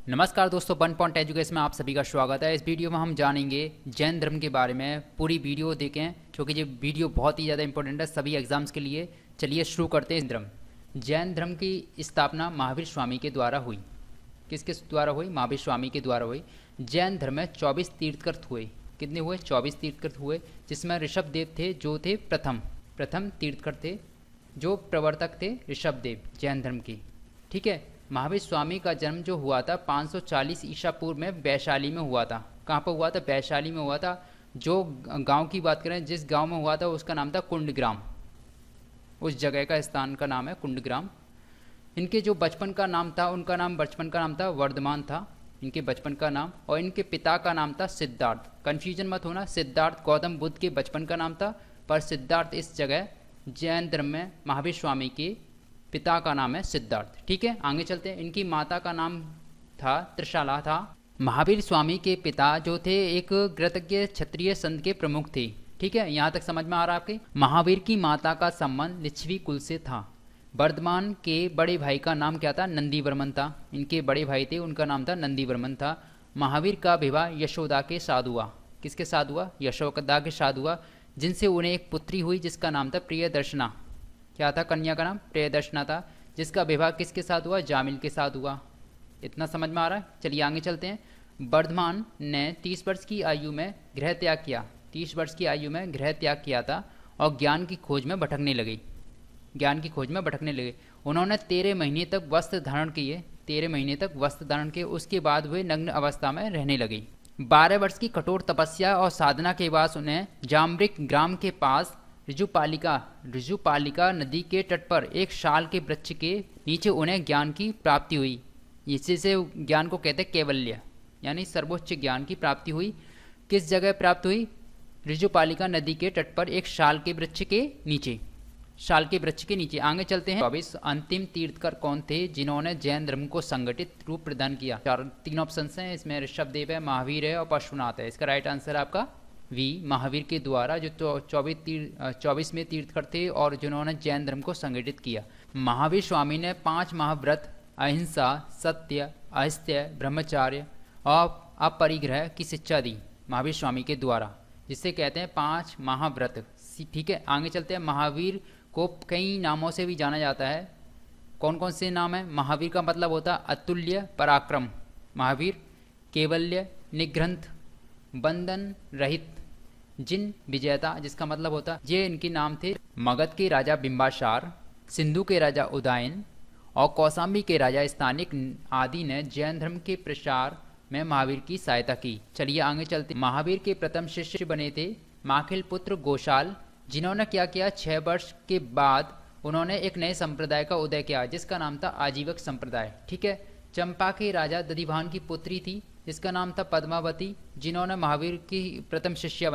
नमस्कार दोस्तों, one point education में आप सभी का स्वागत है। इस वीडियो में हम जानेंगे जैन धर्म के बारे में। पूरी वीडियो देखें क्योंकि ये वीडियो बहुत ही ज़्यादा इंपॉर्टेंट है सभी एग्जाम्स के लिए। चलिए शुरू करते हैं। जैन धर्म की स्थापना महावीर स्वामी के द्वारा हुई। किसके द्वारा हुई? महावीर स्वामी के द्वारा हुई। जैन धर्म में 24 तीर्थंकर हुए। कितने हुए? 24 तीर्थंकर हुए, जिसमें ऋषभदेव थे जो थे प्रथम तीर्थंकर थे, जो प्रवर्तक थे ऋषभदेव जैन धर्म की। ठीक है। महावीर स्वामी का जन्म जो हुआ था 540 ईसा पूर्व में वैशाली में हुआ था। कहाँ पर हुआ था? वैशाली में हुआ था। जो गांव की बात करें, जिस गांव में हुआ था उसका नाम था कुंडग्राम। उस जगह का स्थान का नाम है कुंडग्राम। इनके जो बचपन का नाम था, उनका नाम बचपन का नाम था वर्धमान था, इनके बचपन का नाम। और इनके पिता का नाम था सिद्धार्थ। कन्फ्यूजन मत होना, सिद्धार्थ गौतम बुद्ध के बचपन का नाम था, पर सिद्धार्थ इस जगह जैन धर्म में महावीर स्वामी के पिता का नाम है सिद्धार्थ। ठीक है, आगे चलते हैं। इनकी माता का नाम था त्रिशाला था। महावीर स्वामी के पिता जो थे एक कृतज्ञ क्षत्रिय संघ के प्रमुख थे। ठीक है, यहाँ तक समझ में आ रहा है आपके? महावीर की माता का संबंध लिच्छवी कुल से था। वर्धमान के बड़े भाई का नाम क्या था? नंदीवर्मन था। इनके बड़े भाई थे, उनका नाम था नंदीवर्मन था। महावीर का विवाह यशोदा के साथ हुआ। किसके साथ हुआ? यशोदा के साथ हुआ, जिनसे उन्हें एक पुत्री हुई जिसका नाम था प्रियदर्शना। क्या था? कन्या का नाम प्रियदर्शना था, जिसका विवाह किसके साथ हुआ? जामिल के साथ हुआ। इतना समझ में आ रहा है? चलिए आगे चलते हैं। वर्धमान ने 30 वर्ष की आयु में गृह त्याग किया। 30 वर्ष की आयु में गृह त्याग किया था और ज्ञान की खोज में भटकने लगे। उन्होंने 13 महीने तक वस्त्र धारण किए। उसके बाद वे नग्न अवस्था में रहने लगे। 12 वर्ष की कठोर तपस्या और साधना के बाद उन्हें जाम्रिक ग्राम के पास ऋजुपालिका नदी के तट पर एक शाल के वृक्ष के नीचे उन्हें ज्ञान की प्राप्ति हुई। इसी से ज्ञान को कहते हैं कैवल्य, यानी सर्वोच्च ज्ञान की प्राप्ति हुई। किस जगह प्राप्त हुई? ऋजुपालिका नदी के तट पर एक शाल के वृक्ष के नीचे। आगे चलते हैं। 24 अंतिम तीर्थकर कौन थे जिन्होंने जैन धर्म को संगठित रूप प्रदान किया? 3 ऑप्शन हैं इसमें। ऋषभदेव है, महावीर है और पार्श्वनाथ है। इसका राइट आंसर है आपका वी, महावीर के द्वारा, जो 24वें तीर्थकर थे और जिन्होंने जैन धर्म को संगठित किया। महावीर स्वामी ने 5 महाव्रत, अहिंसा, सत्य, अस्त्य, ब्रह्मचार्य और अपरिग्रह की शिक्षा दी महावीर स्वामी के द्वारा, जिसे कहते हैं 5 महाव्रत। ठीक है, आगे चलते हैं। महावीर को कई नामों से भी जाना जाता है। कौन कौन से नाम है? महावीर का मतलब होता है अतुल्य पराक्रम, महावीर केवल्य, निग्रंथ, बंधन रहित, जिन विजेता, जिसका मतलब होता, ये इनके नाम थे। मगध के राजा बिंबासार, सिंधु के राजा उदयन और कौशाम्बी के राजा स्थानिक आदि ने जैन धर्म के प्रसार में महावीर की सहायता की। चलिए आगे चलते। महावीर के प्रथम शिष्य बने थे माखिल पुत्र गोशाल, जिन्होंने क्या किया? 6 वर्ष के बाद उन्होंने एक नए संप्रदाय का उदय किया जिसका नाम था आजीवक संप्रदाय। ठीक है। चंपा के राजा दधिभान की पुत्री थी जिसका नाम था पद्मावती, जिन्होंने महावीर की प्रथम शिष्या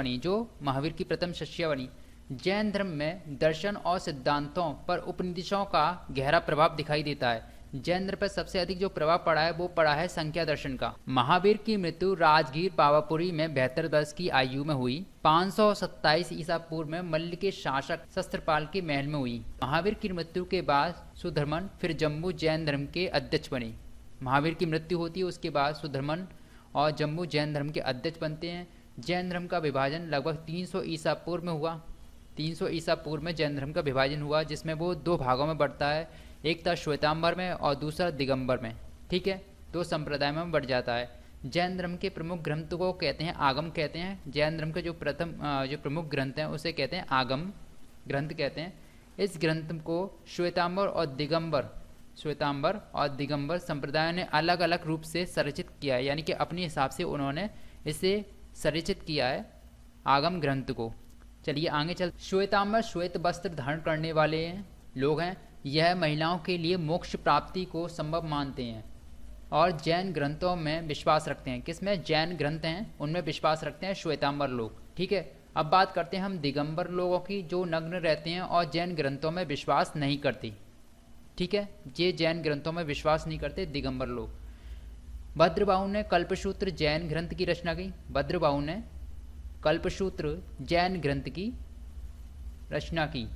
बनी। जैन धर्म में दर्शन और सिद्धांतों पर उपनिषदों का गहरा प्रभाव दिखाई देता है। जैन धर्म पर सबसे अधिक जो प्रभाव पड़ा है वो पड़ा है संख्या दर्शन का। महावीर की मृत्यु राजगीर पावापुरी में 72 वर्ष की आयु में हुई। 527 ईसा पूर्व में मल्ल के शासक शस्त्रपाल के महल में हुई। महावीर की मृत्यु के बाद सुधर्मन फिर जम्मू जैन धर्म के अध्यक्ष बने। महावीर की मृत्यु होती है, उसके बाद सुधर्मन और जम्मू जैन धर्म के अध्यक्ष बनते हैं। जैन धर्म का विभाजन लगभग 300 ईसा पूर्व में हुआ। 300 ईसा पूर्व में जैन धर्म का विभाजन हुआ, जिसमें वो 2 भागों में बढ़ता है। एक था श्वेतांबर में और दूसरा दिगंबर में। ठीक है, 2 संप्रदाय में बढ़ जाता है। जैन धर्म के प्रमुख ग्रंथ को कहते हैं आगम कहते हैं। जैन धर्म के जो प्रमुख ग्रंथ हैं उसे कहते हैं आगम ग्रंथ कहते हैं। इस ग्रंथ को श्वेतांबर और दिगंबर संप्रदायों ने अलग अलग रूप से संरचित किया है, यानी कि अपने हिसाब से उन्होंने इसे संरचित किया है आगम ग्रंथ को। चलिए आगे चल। श्वेतांबर श्वेत वस्त्र धारण करने वाले लोग हैं। यह महिलाओं के लिए मोक्ष प्राप्ति को संभव मानते हैं और जैन ग्रंथों में विश्वास रखते हैं। किसमें? जैन ग्रंथ हैं उनमें विश्वास रखते हैं श्वेतांबर लोग। ठीक है, अब बात करते हैं हम दिगंबर लोगों की, जो नग्न रहते हैं और जैन ग्रंथों में विश्वास नहीं करते। ठीक है, ये जैन ग्रंथों में विश्वास नहीं करते दिगंबर लोग। भद्रबाहु ने कल्पसूत्र जैन ग्रंथ की रचना की। भद्रबाहु ने कल्पसूत्र जैन ग्रंथ की रचना की।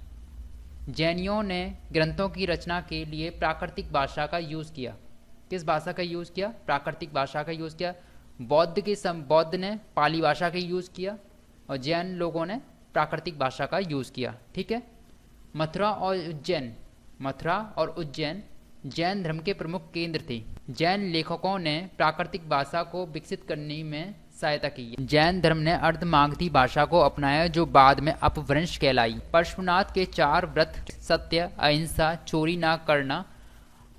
जैनियों ने ग्रंथों की रचना के लिए प्राकृतिक भाषा का यूज़ किया। किस भाषा का यूज़ किया? प्राकृतिक भाषा का यूज़ किया। बौद्ध ने पाली भाषा का यूज़ किया और जैन लोगों ने प्राकृतिक भाषा का यूज़ किया। ठीक है। मथुरा और उज्जैन जैन धर्म के प्रमुख केंद्र थे। जैन लेखकों ने प्राकृतिक भाषा को विकसित करने में सहायता की है। जैन धर्म ने अर्धमागधी भाषा को अपनाया जो बाद में अपभ्रंश कहलाई। पार्श्वनाथ के 4 व्रत सत्य, अहिंसा, चोरी ना करना,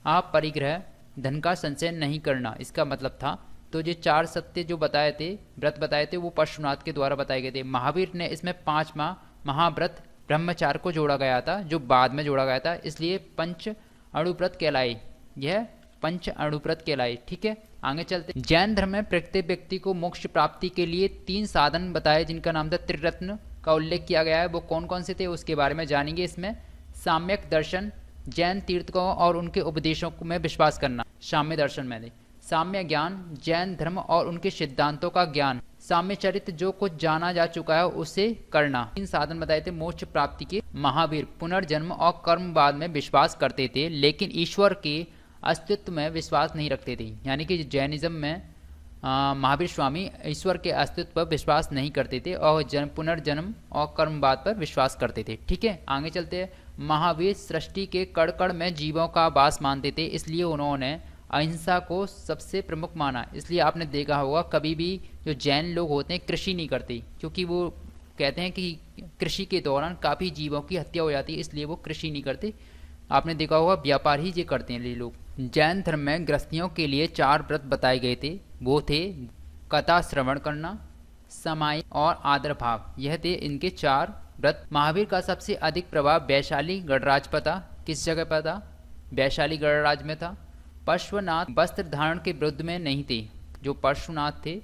अपरिग्रह, धन का संचय नहीं करना, इसका मतलब था तो ये 4 सत्य जो बताए थे, व्रत बताए थे, वो पार्श्वनाथ के द्वारा बताए गए थे। महावीर ने इसमें 5वां महाव्रत ब्रह्मचार्य को जोड़ा गया था जो बाद में जोड़ा गया था, इसलिए पंच अणुव्रत कहलाए। यह पंच अणुव्रत कहलाए। ठीक है, आगे चलते। जैन धर्म में प्रत्येक व्यक्ति को मोक्ष प्राप्ति के लिए 3 साधन बताए जिनका नाम था त्रिरत्न का उल्लेख किया गया है। वो कौन कौन से थे उसके बारे में जानेंगे इसमें। साम्यक दर्शन, जैन तीर्थकों और उनके उपदेशों में विश्वास करना। साम्य दर्शन में साम्य ज्ञान, जैन धर्म और उनके सिद्धांतों का ज्ञान। साम्य चरित्र, जो कुछ जाना जा चुका है उसे करना। 3 साधन बताए थे मोक्ष प्राप्ति के। महावीर पुनर्जन्म और कर्मवाद में विश्वास करते थे लेकिन ईश्वर के अस्तित्व में विश्वास नहीं रखते थे। यानी कि जैनिज्म में महावीर स्वामी ईश्वर के अस्तित्व पर विश्वास नहीं करते थे और पुनर्जन्म और कर्मवाद पर विश्वास करते थे। ठीक है, आगे चलते हैं। महावीर सृष्टि के कण कण में जीवों का वास मानते थे, इसलिए उन्होंने अहिंसा को सबसे प्रमुख माना। इसलिए आपने देखा होगा कभी भी जो जैन लोग होते हैं कृषि नहीं करते, क्योंकि वो कहते हैं कि कृषि के दौरान काफ़ी जीवों की हत्या हो जाती है, इसलिए वो कृषि नहीं करते। आपने देखा होगा व्यापार ही ये करते हैं ये लोग। जैन धर्म में गृहस्थियों के लिए 4 व्रत बताए गए थे। वो थे कथा श्रवण करना, समाई और आदर भाव। यह थे इनके 4 व्रत। महावीर का सबसे अधिक प्रभाव वैशाली गणराज पर था। किस जगह पर था? वैशाली गणराज में था। पार्श्वनाथ वस्त्र धारण के विरुद्ध में नहीं थे। जो पार्श्वनाथ थे,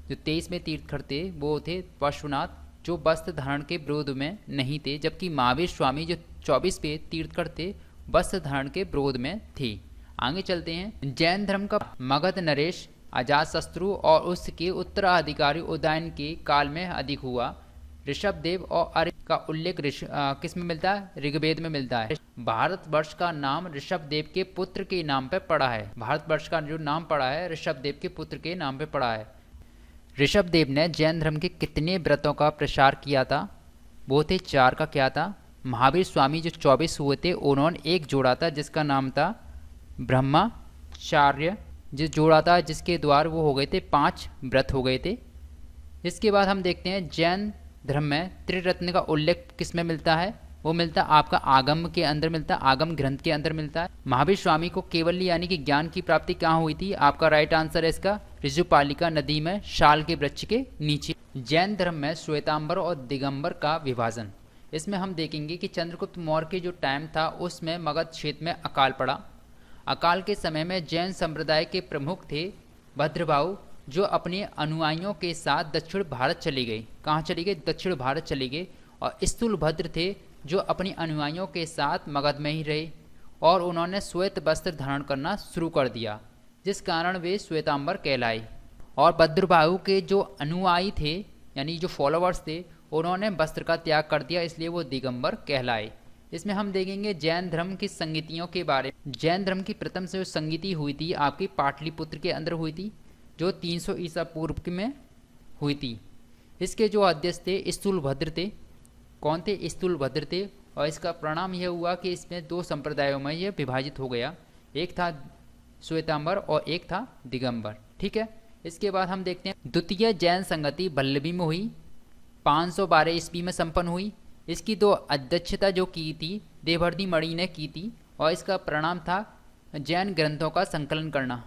जो 23वें तीर्थंकर थे, वो थे पार्श्वनाथ जो वस्त्र धारण के विरोध में नहीं थे, जबकि महावीर स्वामी जो 24वें तीर्थंकर थे वस्त्र धारण के विरोध में थे। आगे चलते हैं। जैन धर्म का मगध नरेश, अजातशत्रु और उसके उत्तराधिकारी उदयन के काल में अधिक हुआ। ऋषभदेव और अर्य का उल्लेख किस में मिलता है? ऋग्वेद में मिलता है। भारतवर्ष का नाम ऋषभदेव के पुत्र के नाम पे पड़ा है। भारतवर्ष का जो नाम पड़ा है ऋषभदेव के पुत्र के नाम पे पड़ा है। ऋषभदेव ने जैन धर्म के कितने व्रतों का प्रसार किया था? वो थे 4 का। क्या था? महावीर स्वामी जो 24 हुए थे उन्होंने एक जोड़ा था जिसका नाम था ब्रह्मचार्य, जिस जोड़ा था जिसके द्वारा वो हो गए थे 5 व्रत हो गए थे। इसके बाद हम देखते हैं जैन धर्म में त्रिरत्न का उल्लेख किस में मिलता है? वो मिलता है आपका आगम के अंदर मिलता है, आगम ग्रंथ के अंदर मिलता है। महावीर स्वामी को केवल्य यानी कि ज्ञान की प्राप्ति कहाँ हुई थी? आपका राइट आंसर है इसका ऋजुपालिका नदी में शाल के वृक्ष के नीचे। जैन धर्म में श्वेतांबर और दिगंबर का विभाजन। इसमें हम देखेंगे कि चंद्रगुप्त मौर्य के जो टाइम था उसमें मगध क्षेत्र में अकाल पड़ा। अकाल के समय में जैन संप्रदाय के प्रमुख थे भद्रभाऊ, जो अपने अनुयायियों के साथ दक्षिण भारत चले गए। कहाँ चले गए? दक्षिण भारत चले गए। और स्थूलभद्र थे जो अपने अनुयायियों के साथ मगध में ही रहे और उन्होंने श्वेत वस्त्र धारण करना शुरू कर दिया, जिस कारण वे श्वेतांबर कहलाए। और भद्रभाऊ के जो अनुयायी थे यानी जो फॉलोअर्स थे उन्होंने वस्त्र का त्याग कर दिया, इसलिए वो दिगंबर कहलाए। इसमें हम देखेंगे जैन धर्म की संगीतियों के बारे में। जैन धर्म की प्रथम से जो संगीति हुई थी आपकी पाटलिपुत्र के अंदर हुई थी, जो 300 ईसा पूर्व में हुई थी। इसके जो अध्यक्ष थे स्थूलभद्र थे। कौन थे? स्थूलभद्र थे। और इसका परिणाम यह हुआ कि इसमें 2 संप्रदायों में यह विभाजित हो गया, एक था श्वेतांबर और एक था दिगंबर। ठीक है, इसके बाद हम देखते हैं द्वितीय जैन संगति वल्लभी में हुई, 512 ईस्वी में संपन्न हुई। इसकी 2 अध्यक्षता जो की थी देवहरदी मणि ने की थी और इसका परिणाम था जैन ग्रंथों का संकलन करना।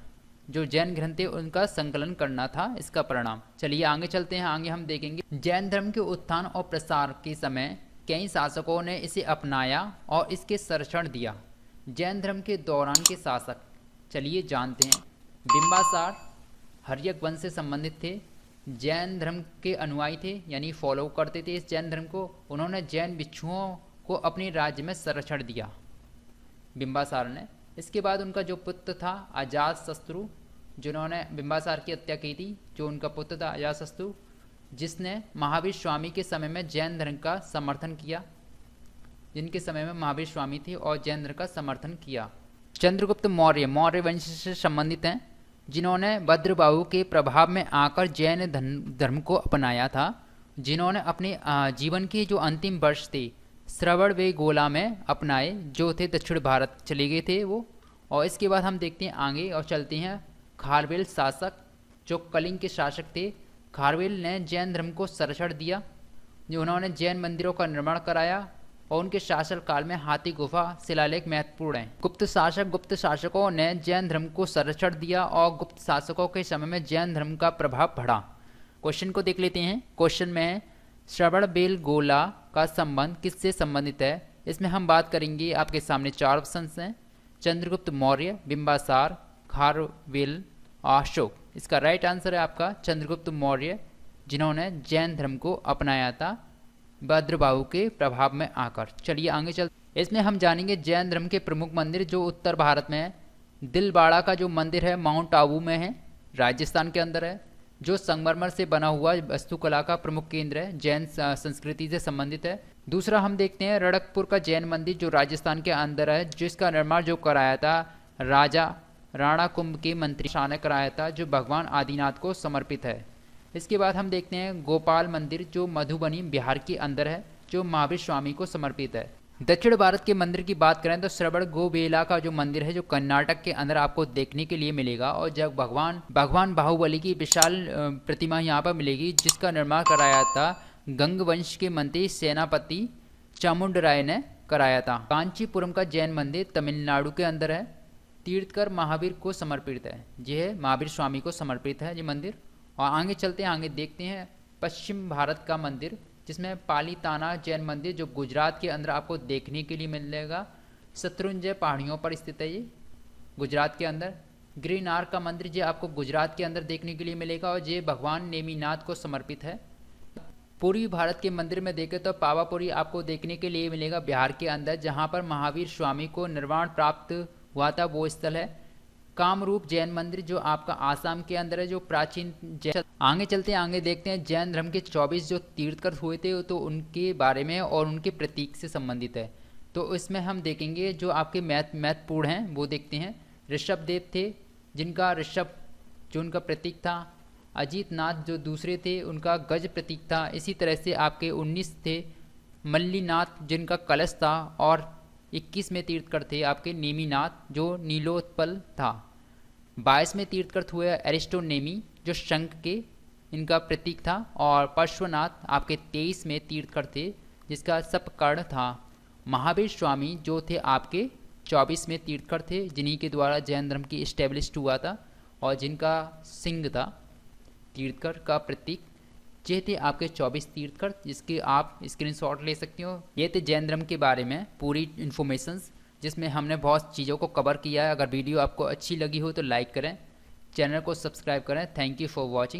जो जैन ग्रंथ थे उनका संकलन करना था इसका परिणाम। चलिए आगे चलते हैं। आगे हम देखेंगे जैन धर्म के उत्थान और प्रसार के समय कई शासकों ने इसे अपनाया और इसके संरक्षण दिया। जैन धर्म के दौरान के शासक चलिए जानते हैं। बिंबासार हर्यक वंश से संबंधित थे, जैन धर्म के अनुयायी थे यानी फॉलो करते थे इस जैन धर्म को। उन्होंने जैन भिक्षुओं को अपने राज्य में संरक्षण दिया बिंबासार ने। इसके बाद उनका जो पुत्र था अजातशत्रु, जिन्होंने बिंबासार की हत्या की थी, जो उनका पुत्र था अजातशत्रु, जिसने महावीर स्वामी के समय में जैन धर्म का समर्थन किया, जिनके समय में महावीर स्वामी थे और जैन धर्म का समर्थन किया। चंद्रगुप्त मौर्य मौर्य वंश से संबंधित हैं, जिन्होंने भद्रबाहु के प्रभाव में आकर जैन धर्म को अपनाया था, जिन्होंने अपने जीवन के जो अंतिम वर्ष थे श्रवणबेलगोला में अपनाए, जो थे दक्षिण भारत चले गए थे वो। और इसके बाद हम देखते हैं आगे और चलते हैं। खारवेल शासक जो कलिंग के शासक थे, खारवेल ने जैन धर्म को संरक्षण दिया, जो उन्होंने जैन मंदिरों का निर्माण कराया और उनके शासनकाल में हाथी गुफा शिलालेख महत्वपूर्ण है। गुप्त शासकों ने जैन धर्म को संरक्षण दिया और गुप्त शासकों के समय में जैन धर्म का प्रभाव बढ़ा। क्वेश्चन को देख लेते हैं। क्वेश्चन में है श्रवणबेलगोला का संबंध किससे संबंधित है। इसमें हम बात करेंगे, आपके सामने 4 ऑप्शन हैं, चंद्रगुप्त मौर्य, बिंबासार, खारवेल, अशोक। इसका राइट आंसर है आपका चंद्रगुप्त मौर्य, जिन्होंने जैन धर्म को अपनाया था भद्रबाहु के प्रभाव में आकर। चलिए आगे चलते। इसमें हम जानेंगे जैन धर्म के प्रमुख मंदिर जो उत्तर भारत में है। दिलवाड़ा का जो मंदिर है माउंट आबू में है, राजस्थान के अंदर है, जो संगमरमर से बना हुआ वास्तुकला का प्रमुख केंद्र है, जैन संस्कृति से संबंधित है। दूसरा हम देखते हैं रणकपुर का जैन मंदिर जो राजस्थान के अंदर है, जिसका निर्माण जो कराया था राजा राणा कुंभ के मंत्री शाह ने कराया था, जो भगवान आदिनाथ को समर्पित है। इसके बाद हम देखते हैं गोपाल मंदिर जो मधुबनी बिहार के अंदर है, जो महावीर स्वामी को समर्पित है। दक्षिण भारत के मंदिर की बात करें तो श्रवणबेलगोला का जो मंदिर है जो कर्नाटक के अंदर आपको देखने के लिए मिलेगा, और जब भगवान बाहुबली की विशाल प्रतिमा यहाँ पर मिलेगी, जिसका निर्माण कराया था गंग वंश के मंत्री सेनापति चामुंडराय ने कराया था। कांचीपुरम का जैन मंदिर तमिलनाडु के अंदर है, तीर्थकर महावीर को समर्पित है। यह महावीर स्वामी को समर्पित है ये मंदिर। और आगे चलते हैं, आगे देखते हैं पश्चिम भारत का मंदिर, जिसमें पालीताना जैन मंदिर जो गुजरात के अंदर आपको देखने के लिए मिलेगा। शत्रुंजय पहाड़ियों पर स्थित है ये गुजरात के अंदर। गिरनार का मंदिर जो आपको गुजरात के अंदर देखने के लिए मिलेगा, और ये भगवान नेमिनाथ को समर्पित है। पूर्वी भारत के मंदिर में देखें तो पावापुरी आपको देखने के लिए मिलेगा बिहार के अंदर, जहाँ पर महावीर स्वामी को निर्वाण प्राप्त हुआ था, वो स्थल है। कामरूप जैन मंदिर जो आपका आसाम के अंदर है, जो प्राचीन जैन। आगे चलते हैं, आगे देखते हैं जैन धर्म के 24 जो तीर्थकर हुए थे तो उनके बारे में और उनके प्रतीक से संबंधित है। तो इसमें हम देखेंगे जो आपके महत्वपूर्ण हैं वो देखते हैं। ऋषभदेव थे, जिनका ऋषभ जो उनका प्रतीक था। अजीत नाथ जो दूसरे थे, उनका गज प्रतीक था। इसी तरह से आपके 19 थे मल्लीनाथ, जिनका कलश था, और 21वें तीर्थकर थे आपके नेमिनाथ जो नीलोत्पल था। 22वें तीर्थकर हुए एरिस्टोनेमी जो शंख के इनका प्रतीक था, और पार्श्वनाथ आपके 23वें तीर्थकर थे, जिसका सपकर्ण था। महावीर स्वामी जो थे आपके 24वें तीर्थकर थे, जिन्हीं के द्वारा जैन धर्म की इस्टेब्लिश्ड हुआ था, और जिनका सिंह था तीर्थकर का प्रतीक। ये थे आपके 24 तीर्थकर, जिसके आप स्क्रीनशॉट ले सकते हो। ये थे जैन धर्म के बारे में पूरी इन्फॉर्मेशंस, जिसमें हमने बहुत चीज़ों को कवर किया है। अगर वीडियो आपको अच्छी लगी हो तो लाइक करें, चैनल को सब्सक्राइब करें। Thank you for watching.